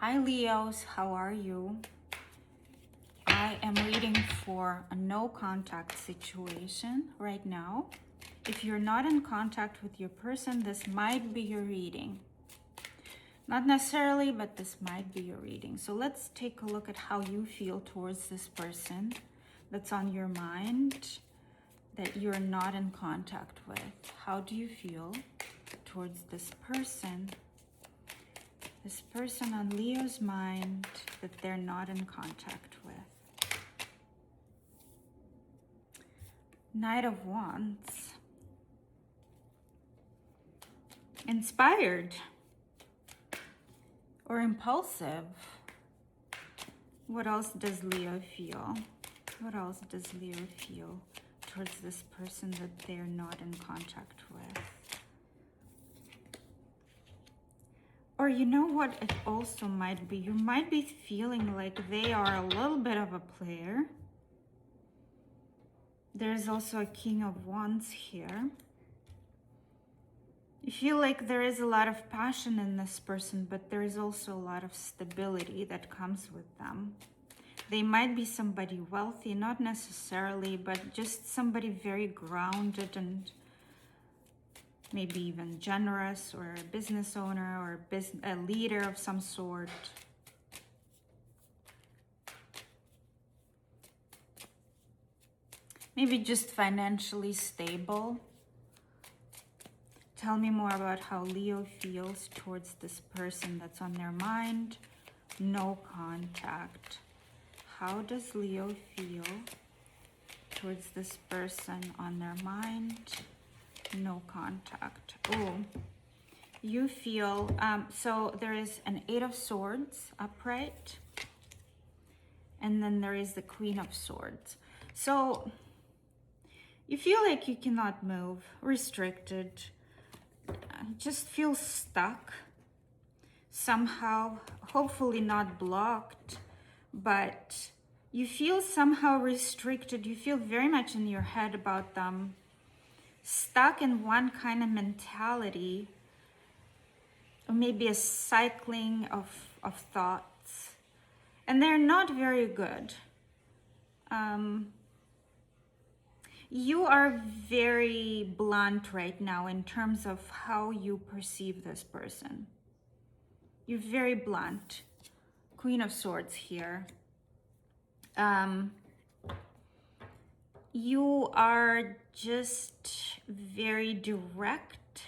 Hi Leos, how are you? I am reading for a no contact situation right now. If you're not in contact with your person, this might be your reading. Not necessarily, but this might be your reading. So let's take a look at how you feel towards this person that's on your mind that you're not in contact with. How do you feel towards this person? This person on Leo's mind that they're not in contact with. Knight of Wands. Inspired or impulsive. What else does Leo feel? What else does Leo feel towards this person that they're not in contact with? Or you know what it also might be? You might be feeling like they are a little bit of a player. There's also a King of Wands here. You feel like there is a lot of passion in this person, but there is also a lot of stability that comes with them. They might be somebody wealthy, not necessarily, but just somebody very grounded and maybe even generous, or a business owner, or a leader of some sort. Maybe just financially stable. Tell me more about how Leo feels towards this person that's on their mind. No contact. How does Leo feel towards this person on their mind? No contact. Oh, you feel, so there is an Eight of Swords upright, and then there is the Queen of Swords. So you feel like you cannot move, restricted, just feel stuck somehow, hopefully not blocked, but you feel somehow restricted. You feel very much in your head about them, stuck in one kind of mentality, or maybe a cycling of thoughts, and they're not very good. You are very blunt right now in terms of how you perceive this person. You're very blunt. Queen of Swords here. You are just very direct,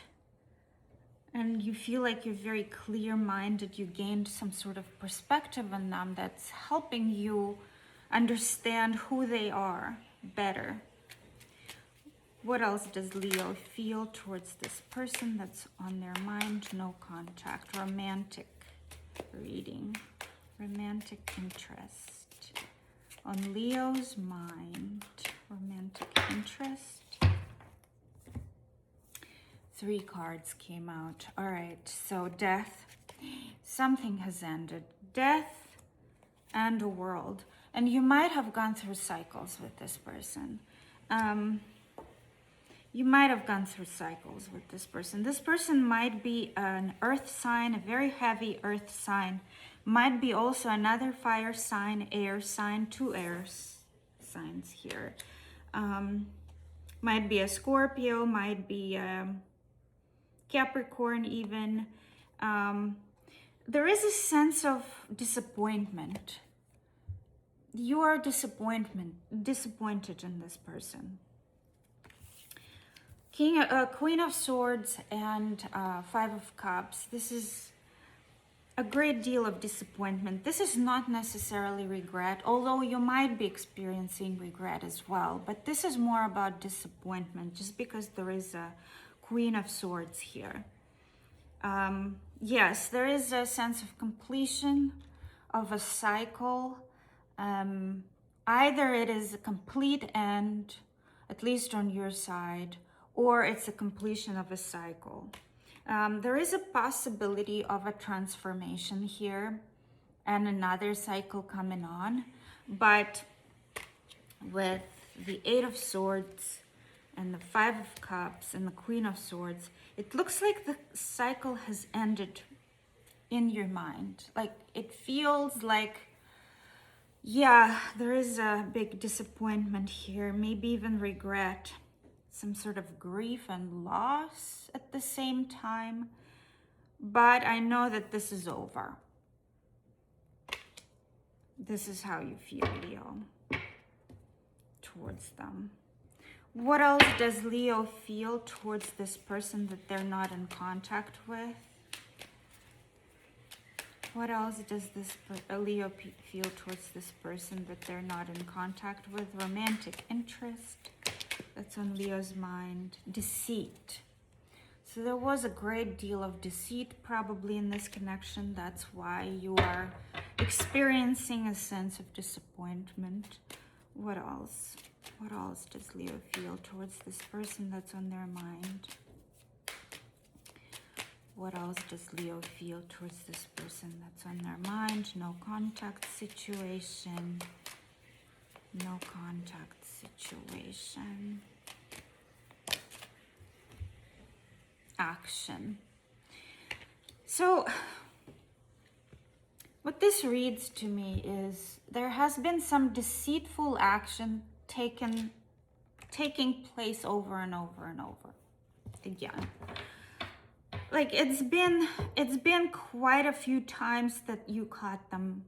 and you feel like you're very clear-minded. You gained some sort of perspective on them that's helping you understand who they are better. What else does Leo feel towards this person that's on their mind? No contact. Romantic reading. Romantic interest. On Leo's mind. Romantic interest. 3 cards came out. All right, so death. Something has ended. Death and a world. And you might have gone through cycles with this person. You might have gone through cycles with this person. This person might be an earth sign, a very heavy earth sign. Might be also another fire sign, air sign, 2 air signs here. Might be a Scorpio, might be Capricorn even. There is a sense of disappointment. You are disappointed in this person. Queen of Swords and 5 of Cups. This is a great deal of disappointment. This is not necessarily regret, although you might be experiencing regret as well. But this is more about disappointment, just because there is a Queen of Swords here. Yes, there is a sense of completion of a cycle. Either it is a complete end, at least on your side, or it's a completion of a cycle. There is a possibility of a transformation here and another cycle coming on, but with the 8 of Swords and the 5 of Cups and the Queen of Swords, it looks like the cycle has ended in your mind. Like it feels like, yeah, there is a big disappointment here, maybe even regret, some sort of grief and loss at the same time. But I know that this is over. This is how you feel, Leo, towards them. What else does Leo feel towards this person that they're not in contact with? What else does this Leo feel towards this person that they're not in contact with? Romantic interest. That's on Leo's mind. Deceit. So there was a great deal of deceit probably in this connection. That's why you are experiencing a sense of disappointment. What else? What else does Leo feel towards this person that's on their mind? What else does Leo feel towards this person that's on their mind? No contact situation. No contact situation. Action. So what this reads to me is there has been some deceitful action taking place over and over and over again. Like it's been quite a few times that you caught them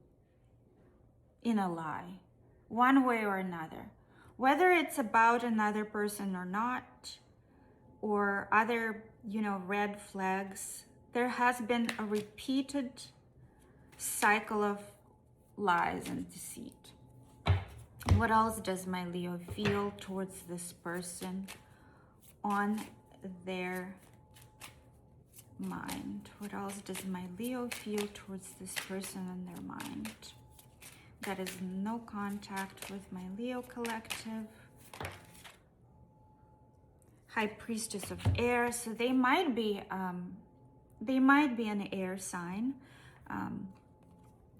in a lie, one way or another, whether it's about another person or not, or other, red flags. There has been a repeated cycle of lies and deceit. What else does my Leo feel towards this person on their mind? What else does my Leo feel towards this person on their mind? That is no contact with my Leo collective. High Priestess of Air. So they might be an air sign.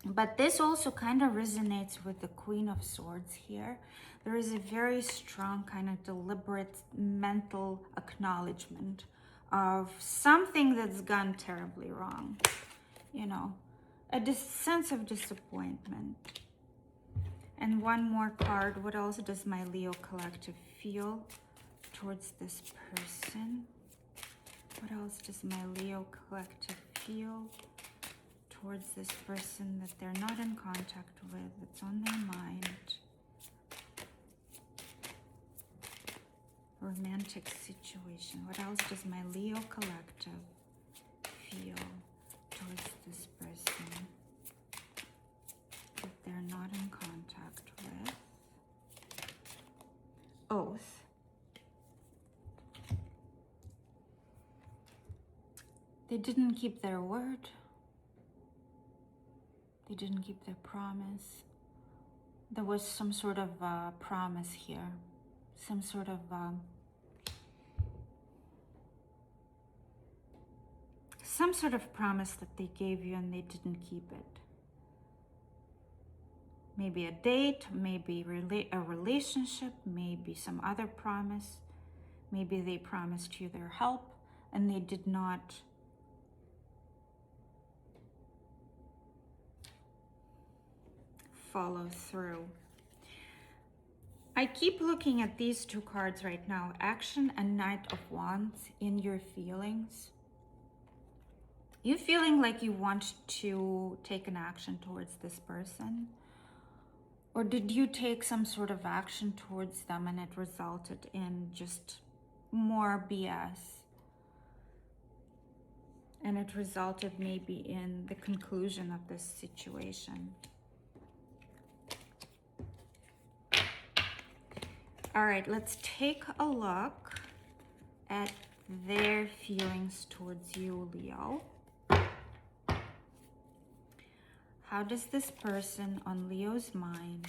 But this also kind of resonates with the Queen of Swords here. There is a very strong kind of deliberate mental acknowledgement of something that's gone terribly wrong. A sense of disappointment. And one more card. What else does my Leo collective feel towards this person? What else does my Leo collective feel towards this person that they're not in contact with, that's on their mind? Romantic situation. What else does my Leo collective feel towards this person that they're not in contact with? Oath. They didn't keep their word. They didn't keep their promise. There was some sort of promise here. Some sort of promise that they gave you and they didn't keep it. Maybe a date, maybe a relationship, maybe some other promise. Maybe they promised you their help and they did not follow through. I keep looking at these two cards right now, Action and Knight of Wands, in your feelings. You feeling like you want to take an action towards this person? Or did you take some sort of action towards them and it resulted in just more BS? And it resulted maybe in the conclusion of this situation. All right, let's take a look at their feelings towards you, Leo. How does this person on Leo's mind,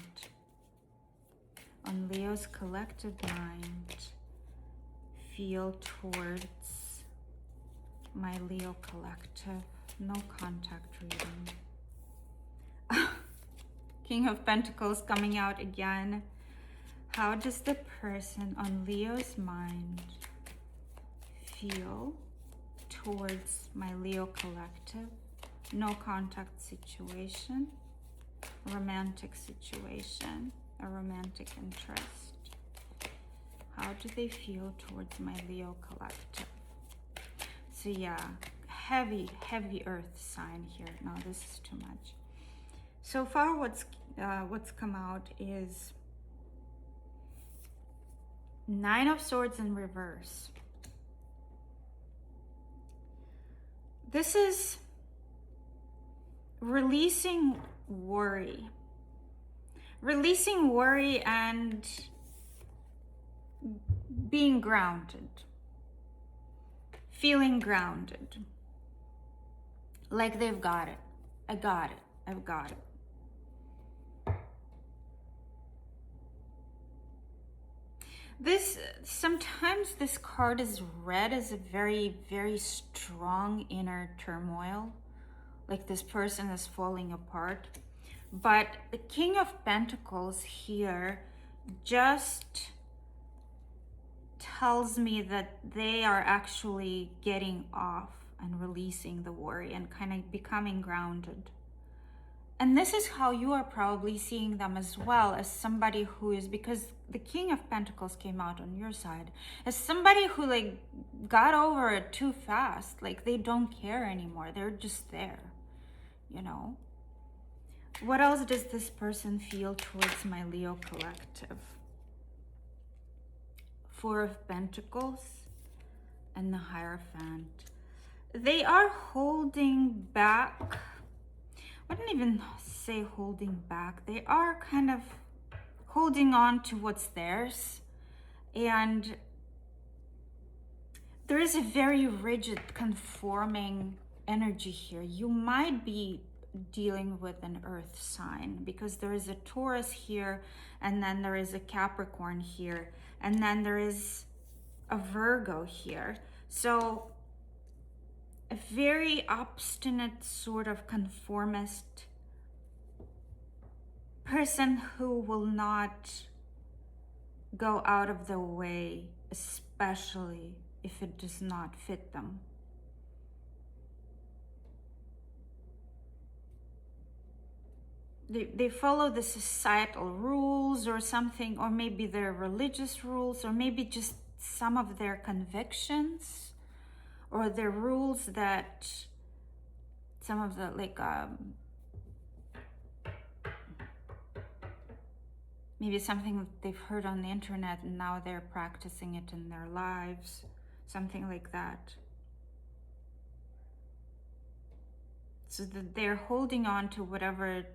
on Leo's collective mind, feel towards my Leo collective? No contact reading. King of Pentacles coming out again. How does the person on Leo's mind feel towards my Leo collective no contact situation, romantic situation, a romantic interest. How do they feel towards my Leo collective? So yeah, heavy earth sign here. No, this is too much. So far what's come out is Nine of Swords in reverse. This is releasing worry. Releasing worry and being grounded. Feeling grounded. Like they've got it. I got it. I've got it. Sometimes this card is read as a very, very strong inner turmoil. Like this person is falling apart. But the King of Pentacles here just tells me that they are actually getting off and releasing the worry and kind of becoming grounded. And this is how you are probably seeing them as well, as somebody who is, because the King of Pentacles came out on your side, as somebody who like got over it too fast. Like they don't care anymore. They're just there, you know. What else does this person feel towards my Leo collective? Four of Pentacles and the Hierophant. They are holding back. I wouldn't even say holding back. They are kind of holding on to what's theirs. And there is a very rigid, conforming energy here. You might be dealing with an earth sign because there is a Taurus here, and then there is a Capricorn here, and then there is a Virgo here. So a very obstinate sort of conformist person who will not go out of the way, especially if it does not fit them. They follow the societal rules or something, or maybe their religious rules, or maybe just some of their convictions, or their rules that some of the maybe something that they've heard on the internet and now they're practicing it in their lives, something like that. So that they're holding on to whatever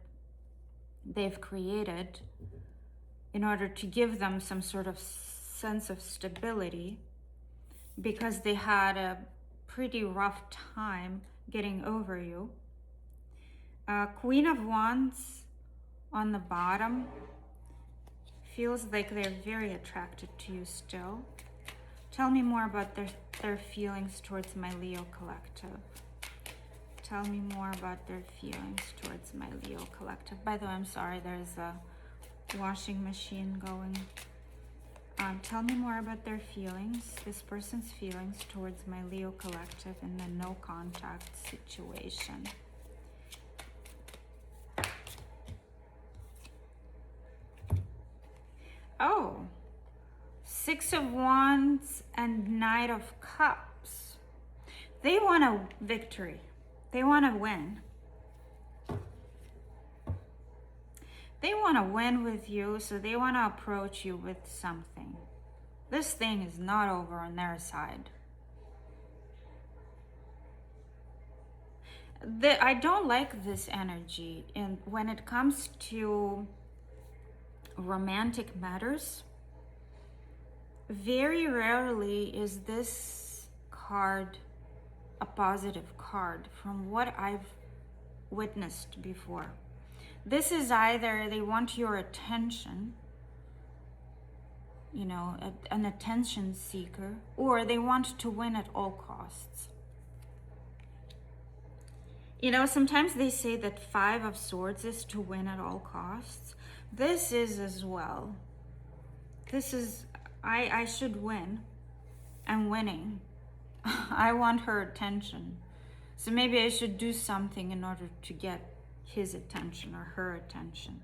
they've created in order to give them some sort of sense of stability, because they had a pretty rough time getting over you. Queen of Wands on the bottom feels like they're very attracted to you still. Tell me more about their feelings towards my Leo collective. Tell me more about their feelings towards my Leo collective. By the way, I'm sorry, there's a washing machine going. Tell me more about their feelings, this person's feelings towards my Leo collective in the no contact situation. Oh, Six of Wands and Knight of Cups. They want a victory. They want to win. They want to win with you, so they want to approach you with something. This thing is not over on their side. I don't like this energy. And when it comes to romantic matters, very rarely is this card a positive card from what I've witnessed before. This is either they want your attention, you know, an attention seeker, or they want to win at all costs. You know, sometimes they say that Five of Swords is to win at all costs. This is as well. This is, I should win. I'm winning. I want her attention. So maybe I should do something in order to get his attention or her attention.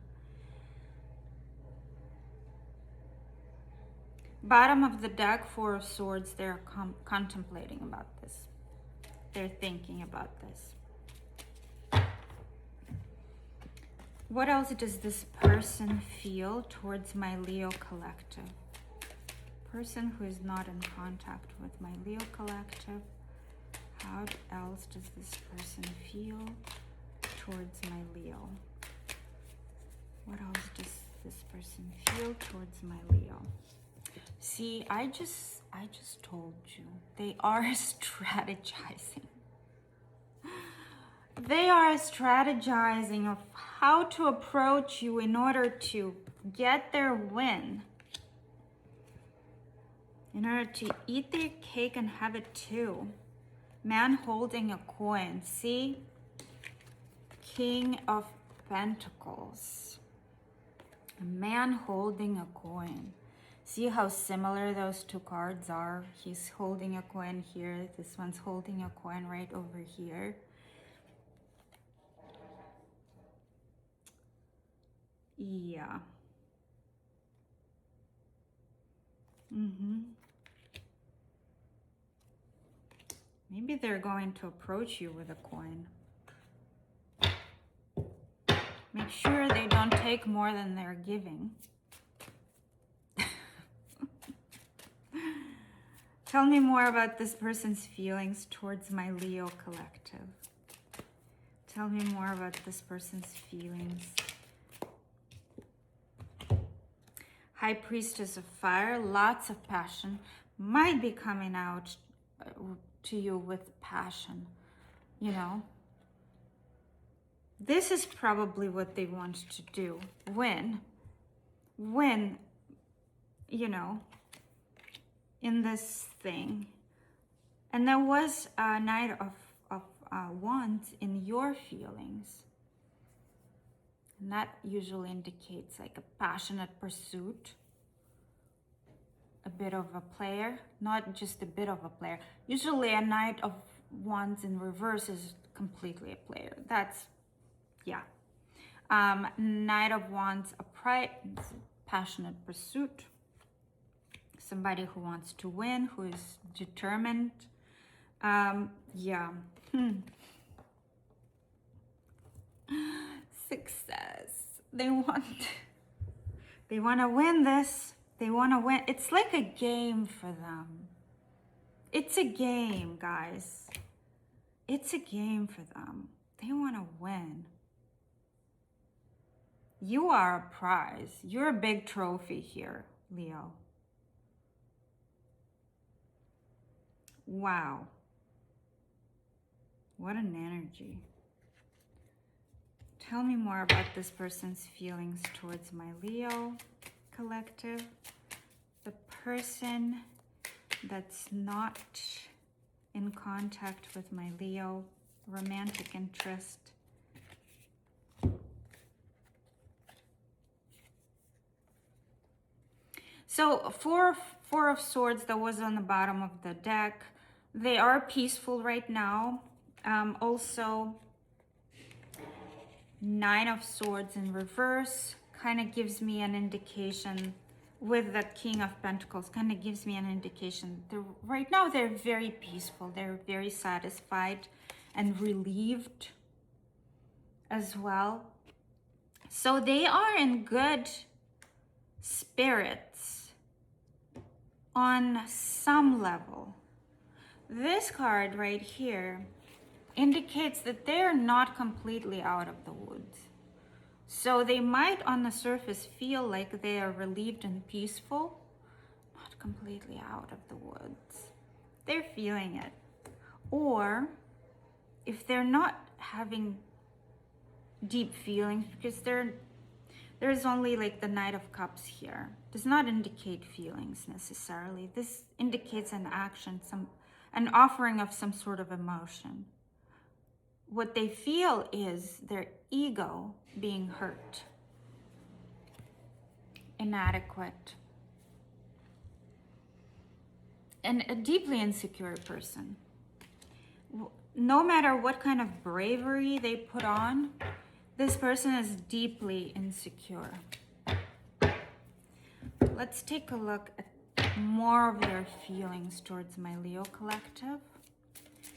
Bottom of the deck, Four of Swords, they're contemplating about this. They're thinking about this. What else does this person feel towards my Leo collective? Person who is not in contact with my Leo collective. How else does this person feel towards my Leo? What else does this person feel towards my Leo? See, I just told you, they are strategizing. They are strategizing of how to approach you in order to get their win. In order to eat their cake and have it too. Man holding a coin. See? King of Pentacles. A man holding a coin. See how similar those two cards are? He's holding a coin here. This one's holding a coin right over here. Yeah. Maybe they're going to approach you with a coin. Make sure they don't take more than they're giving. Tell me more about this person's feelings towards my Leo collective. Tell me more about this person's feelings. High Priestess of Fire, lots of passion. Might be coming out to you with passion, you know. This is probably what they want to do. Win, you know, in this thing. And there was a Knight of Wands in your feelings. And that usually indicates like a passionate pursuit. A bit of a player, not just a bit of a player. Usually a Knight of Wands in reverse is completely a player. That's, yeah. Knight of Wands, a passionate pursuit. Somebody who wants to win, who is determined. Yeah. Success. They want to win this. They want to win. It's like a game for them. It's a game, guys. It's a game for them. They want to win. You are a prize. You're a big trophy here, Leo. Wow. What an energy. Tell me more about this person's feelings towards my Leo collective. The person that's not in contact with my Leo, romantic interest. So four of Swords that was on the bottom of the deck. They are peaceful right now. Also, Nine of Swords in reverse kind of gives me an indication with the King of Pentacles, kind of gives me an indication. Right now they're very peaceful. They're very satisfied and relieved as well. So they are in good spirits on some level. This card right here indicates that they're not completely out of the woods. So they might on the surface feel like they are relieved and peaceful, not completely out of the woods. They're feeling it. Or if they're not having deep feelings, because there's only like the Knight of Cups here, does not indicate feelings necessarily. This indicates an action, an offering of some sort of emotion. What they feel is their ego being hurt, inadequate, and a deeply insecure person. no matter what kind of bravery they put on, this person is deeply insecure. Let's take a look at more of their feelings towards my Leo collective.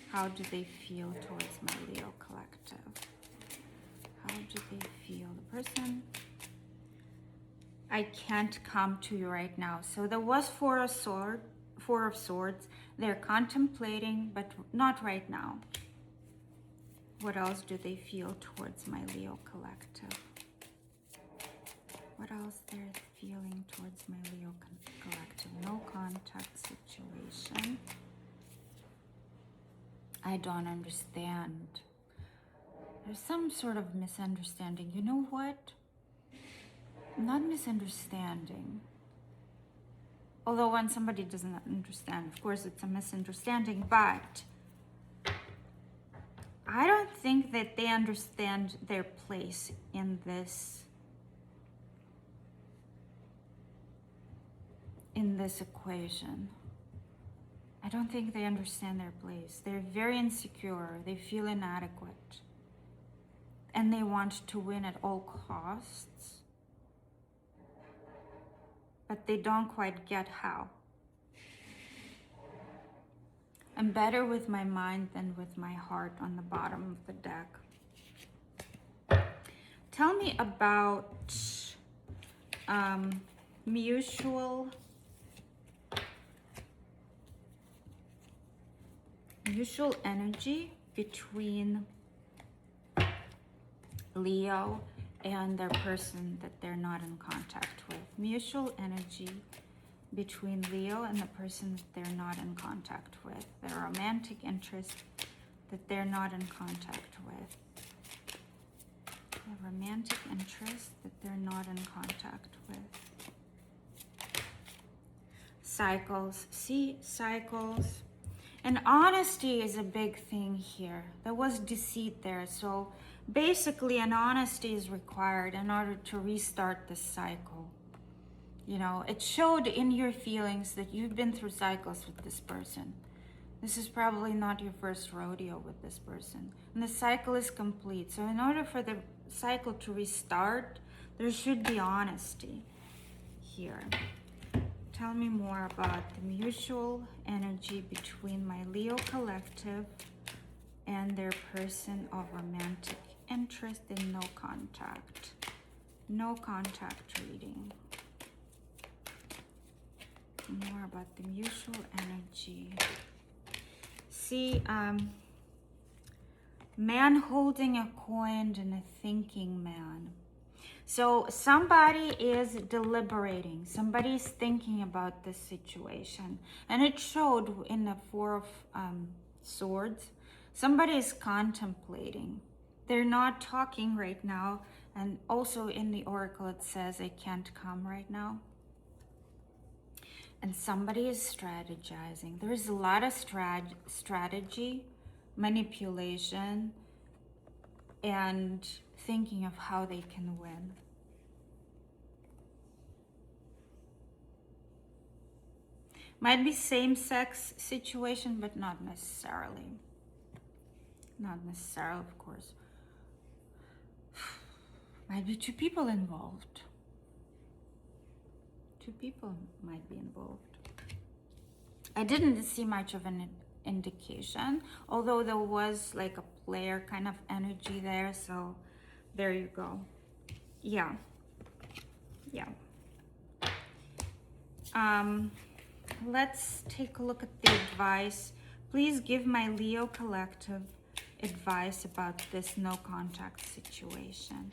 How do they feel towards my Leo collective? How do they feel? The person, I can't come to you right now. So there was Four of Swords. They're contemplating, but not right now. What else do they feel towards my Leo collective? What else they're feeling towards my Leo collective? No contact situation. I don't understand. There's some sort of misunderstanding. You know what? Not misunderstanding. Although when somebody doesn't understand, of course it's a misunderstanding, but I don't think that they understand their place in this equation. I don't think they understand their place. They're very insecure. They feel inadequate. And they want to win at all costs. But they don't quite get how. I'm better with my mind than with my heart on the bottom of the deck. Tell me about mutual energy between Leo and their person that they're not in contact with. Mutual energy between Leo and the person that they're not in contact with. Their romantic interest that they're not in contact with. The romantic interest that they're not in contact with. Cycles. See, cycles. And honesty is a big thing here. There was deceit there. So basically an honesty is required in order to restart the cycle. You know, it showed in your feelings that you've been through cycles with this person. This is probably not your first rodeo with this person. And the cycle is complete. So in order for the cycle to restart, there should be honesty here. Tell me more about the mutual energy between my Leo collective and their person of romantic interest and no contact. No contact reading. More about the mutual energy. See, man holding a coin and a thinking man. So somebody is deliberating. Somebody's thinking about this situation. And it showed in the Four of Swords. Somebody is contemplating. They're not talking right now. And also in the Oracle it says, I can't come right now. And somebody is strategizing. There is a lot of strategy, manipulation, and thinking of how they can win. Might be same-sex situation, but not necessarily. Not necessarily, of course. Might be two people involved. Two people might be involved. I didn't see much of an indication, although there was like a player kind of energy there, so there you go. Yeah. Let's take a look at the advice. Please give my Leo collective advice about this no contact situation.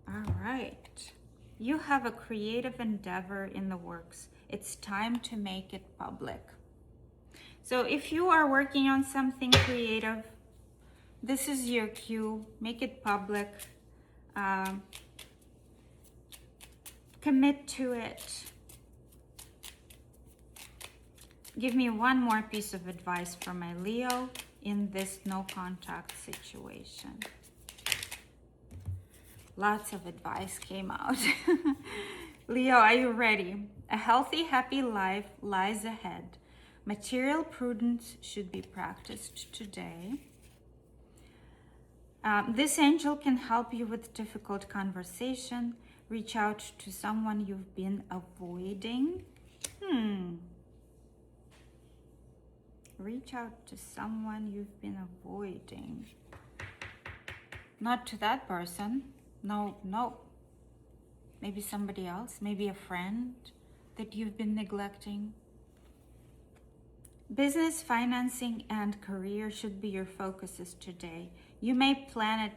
All right. You have a creative endeavor in the works. It's time to make it public. So if you are working on something creative, this is your cue. Make it public. Commit to it. Give me one more piece of advice for my Leo in this no contact situation. Lots of advice came out. Leo, are you ready? A healthy, happy life lies ahead. Material prudence should be practiced today. This angel can help you with difficult conversation. Reach out to someone you've been avoiding. Reach out to someone you've been avoiding. Not to that person. No, no. Maybe somebody else. Maybe a friend that you've been neglecting. Business, financing, and career should be your focuses today. You may plan a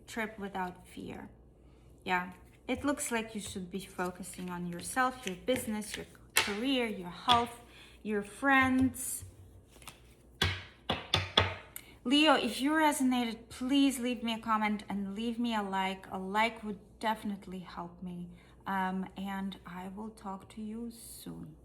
trip without fear. Yeah, it looks like you should be focusing on yourself, your business, your career, your health, your friends. Leo, if you resonated, please leave me a comment and leave me a like. A like would definitely help me. And I will talk to you soon.